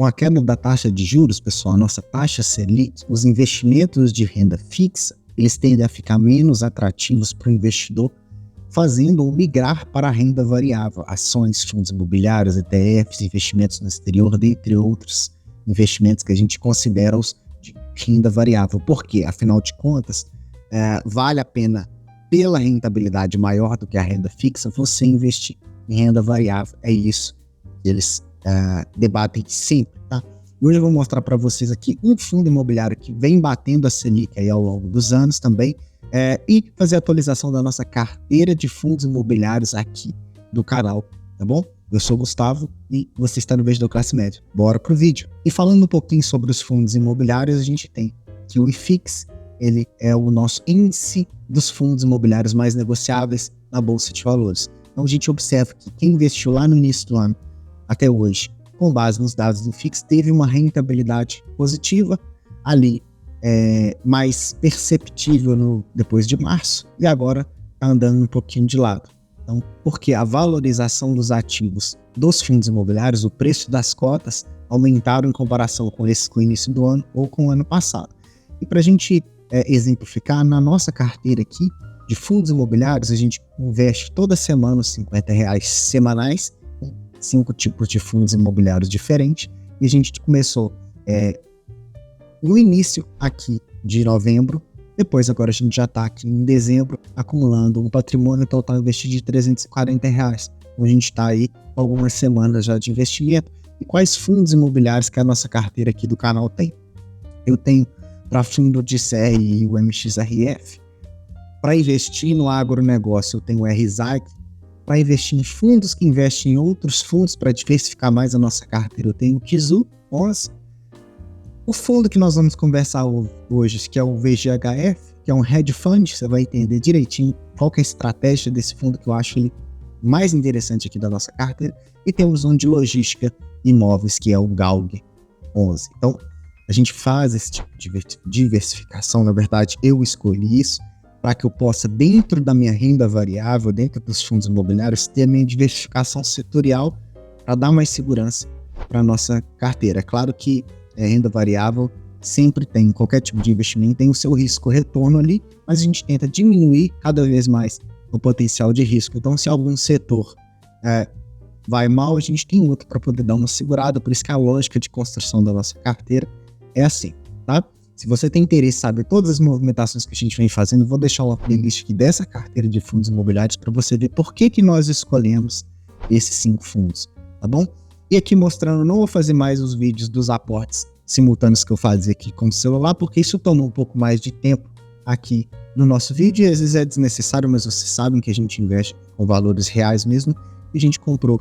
Com a queda da taxa de juros, pessoal, a nossa taxa Selic, os investimentos de renda fixa, eles tendem a ficar menos atrativos para o investidor, fazendo-o migrar para a renda variável, ações, fundos imobiliários, ETFs, investimentos no exterior, dentre outros investimentos que a gente considera os de renda variável. Por quê? Afinal de contas, vale a pena, pela rentabilidade maior do que a renda fixa, você investir em renda variável. É isso que eles debatem sempre, tá? E hoje eu vou mostrar para vocês aqui um fundo imobiliário que vem batendo a Selic aí ao longo dos anos também, e fazer a atualização da nossa carteira de fundos imobiliários aqui do canal, tá bom? Eu sou o Gustavo e você está no Investidor Classe Média. Bora pro vídeo. E falando um pouquinho sobre os fundos imobiliários, a gente tem que o IFIX, ele é o nosso índice dos fundos imobiliários mais negociáveis na Bolsa de Valores. Então a gente observa que quem investiu lá no início do ano até hoje, com base nos dados do IFIX, teve uma rentabilidade positiva ali, mais perceptível depois de março, e agora está andando um pouquinho de lado. Então, porque a valorização dos ativos dos fundos imobiliários, o preço das cotas, aumentaram em comparação com o início do ano ou com o ano passado. E para a gente exemplificar, na nossa carteira aqui de fundos imobiliários, a gente investe toda semana os R$50 semanais em 5 tipos de fundos imobiliários diferentes, e a gente começou no início aqui de novembro. Depois agora a gente já está aqui em dezembro acumulando um patrimônio total investido de R$340. Então a gente está aí com algumas semanas já de investimento. E quais fundos imobiliários que a nossa carteira aqui do canal tem? Eu tenho para fundo de CRI o MXRF. Para investir no agronegócio eu tenho o RZAC. Para investir em fundos que investem em outros fundos para diversificar mais a nossa carteira, eu tenho o KIZU 11. O fundo que nós vamos conversar hoje, que é o VGHF, que é um hedge fund, você vai entender direitinho qual que é a estratégia desse fundo, que eu acho ele mais interessante aqui da nossa carteira. E temos um de logística e imóveis, que é o GALG 11. Então, a gente faz esse tipo de diversificação. Na verdade, eu escolhi isso para que eu possa, dentro da minha renda variável, dentro dos fundos imobiliários, ter a minha diversificação setorial para dar mais segurança para a nossa carteira. É claro que renda variável sempre tem, qualquer tipo de investimento tem o seu risco-retorno ali, mas a gente tenta diminuir cada vez mais o potencial de risco. Então, se algum setor vai mal, a gente tem outro para poder dar uma segurada. Por isso que a lógica de construção da nossa carteira é assim, tá? Se você tem interesse em saber todas as movimentações que a gente vem fazendo, vou deixar uma playlist aqui dessa carteira de fundos imobiliários para você ver por que nós escolhemos esses 5 fundos, tá bom? E aqui mostrando, não vou fazer mais os vídeos dos aportes simultâneos que eu fazia aqui com o celular, porque isso toma um pouco mais de tempo aqui no nosso vídeo, e às vezes é desnecessário, mas vocês sabem que a gente investe com valores reais mesmo, e a gente comprou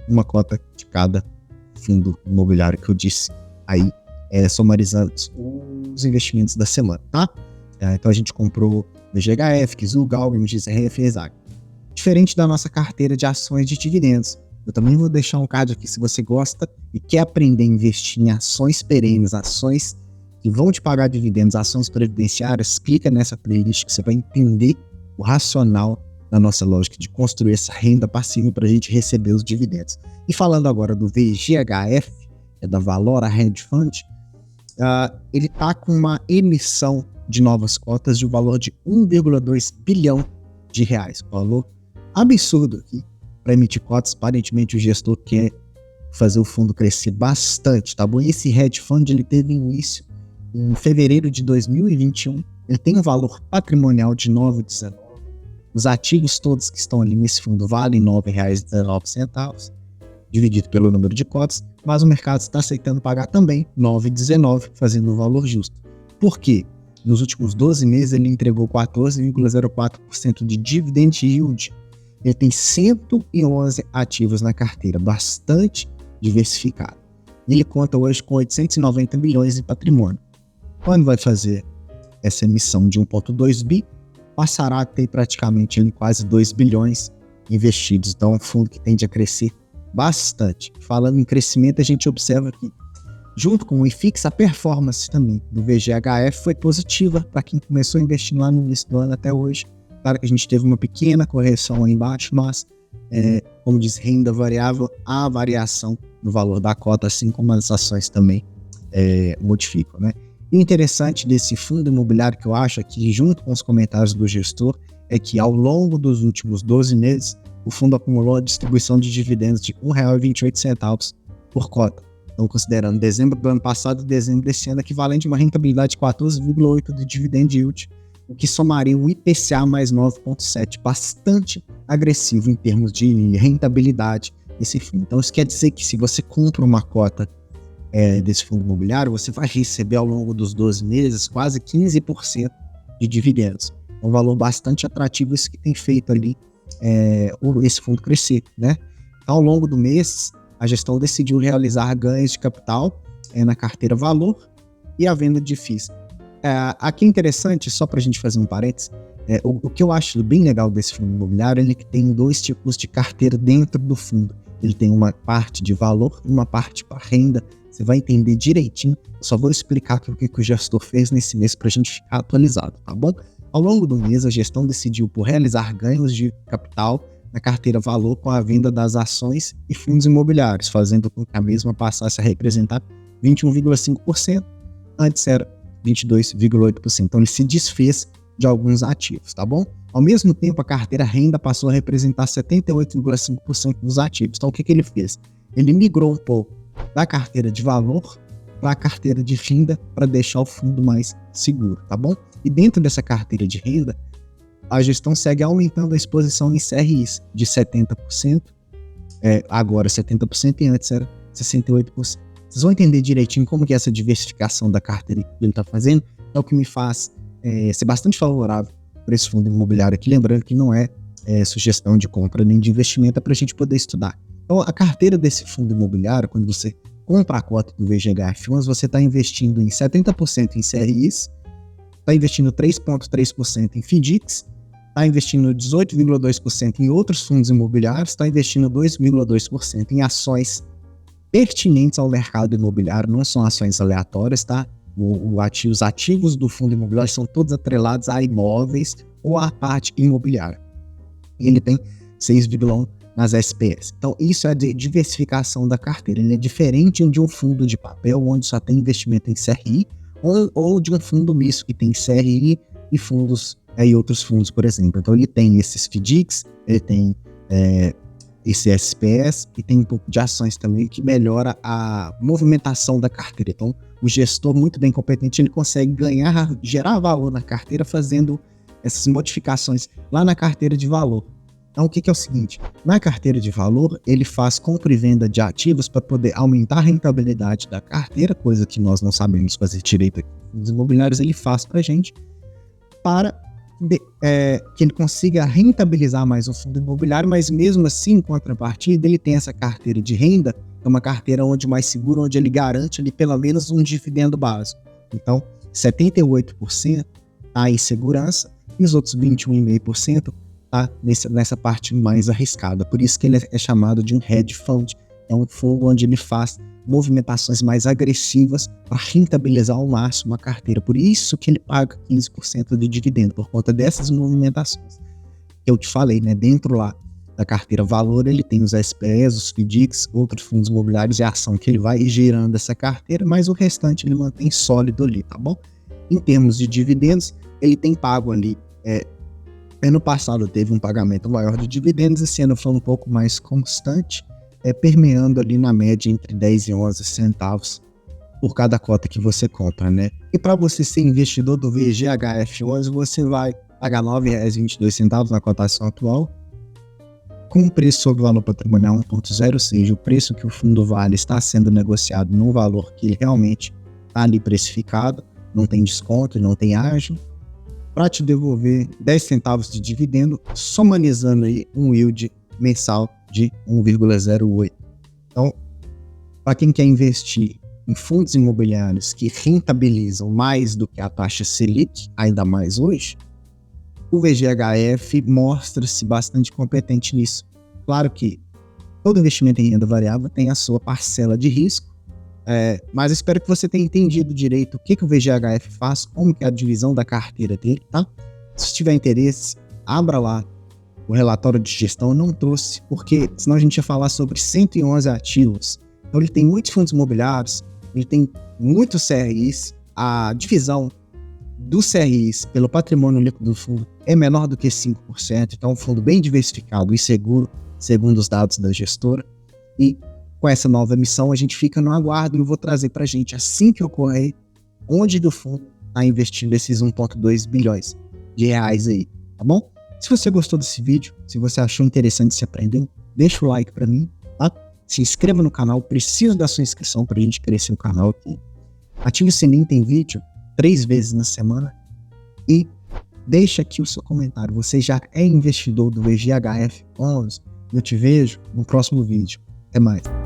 uma cota de cada fundo imobiliário que eu disse aí, somarizando os investimentos da semana, tá? Então a gente comprou VGHF, KIZU, GALG, MXRF e RZAC. Diferente da nossa carteira de ações de dividendos. Eu também vou deixar um card aqui se você gosta e quer aprender a investir em ações perenes, ações que vão te pagar dividendos, ações previdenciárias. Clica nessa playlist que você vai entender o racional da nossa lógica de construir essa renda passiva para a gente receber os dividendos. E falando agora do VGHF, que é da Valora Hedge Fund, ele está com uma emissão de novas cotas de um valor de R$1,2 bilhão. Valor absurdo aqui para emitir cotas. Aparentemente o gestor quer fazer o fundo crescer bastante, tá bom? Esse hedge fund ele teve início em fevereiro de 2021, ele tem um valor patrimonial de 9,19. Os ativos todos que estão ali nesse fundo valem R$9,19, dividido pelo número de cotas, mas o mercado está aceitando pagar também R$9,19, fazendo o valor justo. Por quê? Nos últimos 12 meses ele entregou 14,04% de dividend yield. Ele tem 111 ativos na carteira, bastante diversificado. Ele conta hoje com 890 milhões em patrimônio. Quando vai fazer essa emissão de 1,2 bi, passará a ter praticamente ali, quase 2 bilhões investidos. Então é um fundo que tende a crescer bastante. Falando em crescimento, a gente observa que, junto com o IFIX, a performance também do VGHF foi positiva para quem começou a investir lá no início do ano até hoje. Claro que a gente teve uma pequena correção aí embaixo, mas como diz, renda variável, há variação no valor da cota, assim como as ações também modificam, né? E o interessante desse fundo imobiliário que eu acho aqui, junto com os comentários do gestor, é que ao longo dos últimos 12 meses, o fundo acumulou a distribuição de dividendos de R$ 1,28 por cota. Então, considerando dezembro do ano passado e dezembro desse ano, equivalente a uma rentabilidade de 14,8% de dividend yield, o que somaria um IPCA mais 9,7%, bastante agressivo em termos de rentabilidade desse fundo. Então, isso quer dizer que se você compra uma cota desse fundo imobiliário, você vai receber ao longo dos 12 meses quase 15% de dividendos. É um valor bastante atrativo, isso que tem feito ali esse fundo crescer, né? Então, ao longo do mês, a gestão decidiu realizar ganhos de capital na carteira valor e a venda de FIIs. Aqui é interessante, só para a gente fazer um parênteses, o que eu acho bem legal desse fundo imobiliário é que tem 2 tipos de carteira dentro do fundo. Ele tem uma parte de valor e uma parte para renda. Você vai entender direitinho. Eu só vou explicar o que o gestor fez nesse mês para a gente ficar atualizado, tá bom? Ao longo do mês, a gestão decidiu por realizar ganhos de capital na carteira valor com a venda das ações e fundos imobiliários, fazendo com que a mesma passasse a representar 21,5%, antes era 22,8%. Então, ele se desfez de alguns ativos, tá bom? Ao mesmo tempo, a carteira renda passou a representar 78,5% dos ativos. Então, o que ele fez? Ele migrou um pouco da carteira de valor para a carteira de renda para deixar o fundo mais seguro, tá bom? E dentro dessa carteira de renda, a gestão segue aumentando a exposição em CRIs de 70%, agora 70% e antes era 68%. Vocês vão entender direitinho como que essa diversificação da carteira que ele está fazendo é o que me faz ser bastante favorável para esse fundo imobiliário aqui, lembrando que não é sugestão de compra nem de investimento, é para a gente poder estudar. Então, a carteira desse fundo imobiliário, quando você compra a cota do VGHF11, você está investindo em 70% em CRIs, está investindo 3,3% em FDICs, está investindo 18,2% em outros fundos imobiliários, está investindo 2,2% em ações pertinentes ao mercado imobiliário, não são ações aleatórias, tá? Os ativos do fundo imobiliário são todos atrelados a imóveis ou à parte imobiliária. Ele tem 6,1% nas SPS. Então, isso é a diversificação da carteira. Ele é diferente de um fundo de papel, onde só tem investimento em CRI, ou de um fundo misto que tem CRI e fundos e outros fundos, por exemplo. Então, ele tem esses FDICs, ele tem esse SPS e tem um pouco de ações também que melhora a movimentação da carteira. Então, o gestor muito bem competente, ele consegue gerar valor na carteira fazendo essas modificações lá na carteira de valor. Então, o que é o seguinte? Na carteira de valor, ele faz compra e venda de ativos para poder aumentar a rentabilidade da carteira, coisa que nós não sabemos fazer direito aqui. Os imobiliários ele faz para a gente, para que ele consiga rentabilizar mais o fundo imobiliário, mas mesmo assim, em contrapartida, ele tem essa carteira de renda, é uma carteira mais segura, onde ele garante ali pelo menos um dividendo básico. Então, 78% está em segurança e os outros 21,5% tá nessa parte mais arriscada. Por isso que ele é chamado de um hedge fund. É um fundo onde ele faz movimentações mais agressivas para rentabilizar ao máximo a carteira. Por isso que ele paga 15% de dividendo, por conta dessas movimentações. Eu te falei, né? Dentro lá da carteira valor, ele tem os SPS, os FDICs, outros fundos imobiliários e a ação que ele vai girando essa carteira, mas o restante ele mantém sólido ali, tá bom? Em termos de dividendos, ele tem pago ali ano passado teve um pagamento maior de dividendos, esse ano foi um pouco mais constante, permeando ali na média entre 10 e 11 centavos por cada cota que você compra, né? E para você ser investidor do VGHF11, você vai pagar R$ 9,22 na cotação atual, com o preço sobre o valor patrimonial 1,0, ou seja, o preço que o fundo vale está sendo negociado num valor que realmente está ali precificado, não tem desconto, não tem ágio, para te devolver 10 centavos de dividendo, somatizando aí um yield mensal de 1,08. Então, para quem quer investir em fundos imobiliários que rentabilizam mais do que a taxa Selic, ainda mais hoje, o VGHF mostra-se bastante competente nisso. Claro que todo investimento em renda variável tem a sua parcela de risco, mas espero que você tenha entendido direito o que o VGHF faz, como que é a divisão da carteira dele, tá? Se tiver interesse, abra lá o relatório de gestão eu não trouxe, porque senão a gente ia falar sobre 111 ativos. Então ele tem muitos fundos imobiliários, ele tem muitos CRIs, a divisão dos CRIs pelo patrimônio líquido do fundo é menor do que 5%, então é um fundo bem diversificado e seguro, segundo os dados da gestora. E com essa nova emissão a gente fica no aguardo e eu vou trazer para a gente, assim que ocorrer, onde do fundo está investindo esses 1,2 bilhões de reais aí, tá bom? Se você gostou desse vídeo, se você achou interessante se aprender, deixa o like para mim, tá? Se inscreva no canal, preciso da sua inscrição para a gente crescer o canal aqui. Ative o sininho, tem vídeo 3 vezes na semana e deixa aqui o seu comentário. Você já é investidor do VGHF11? Eu te vejo no próximo vídeo. Até mais.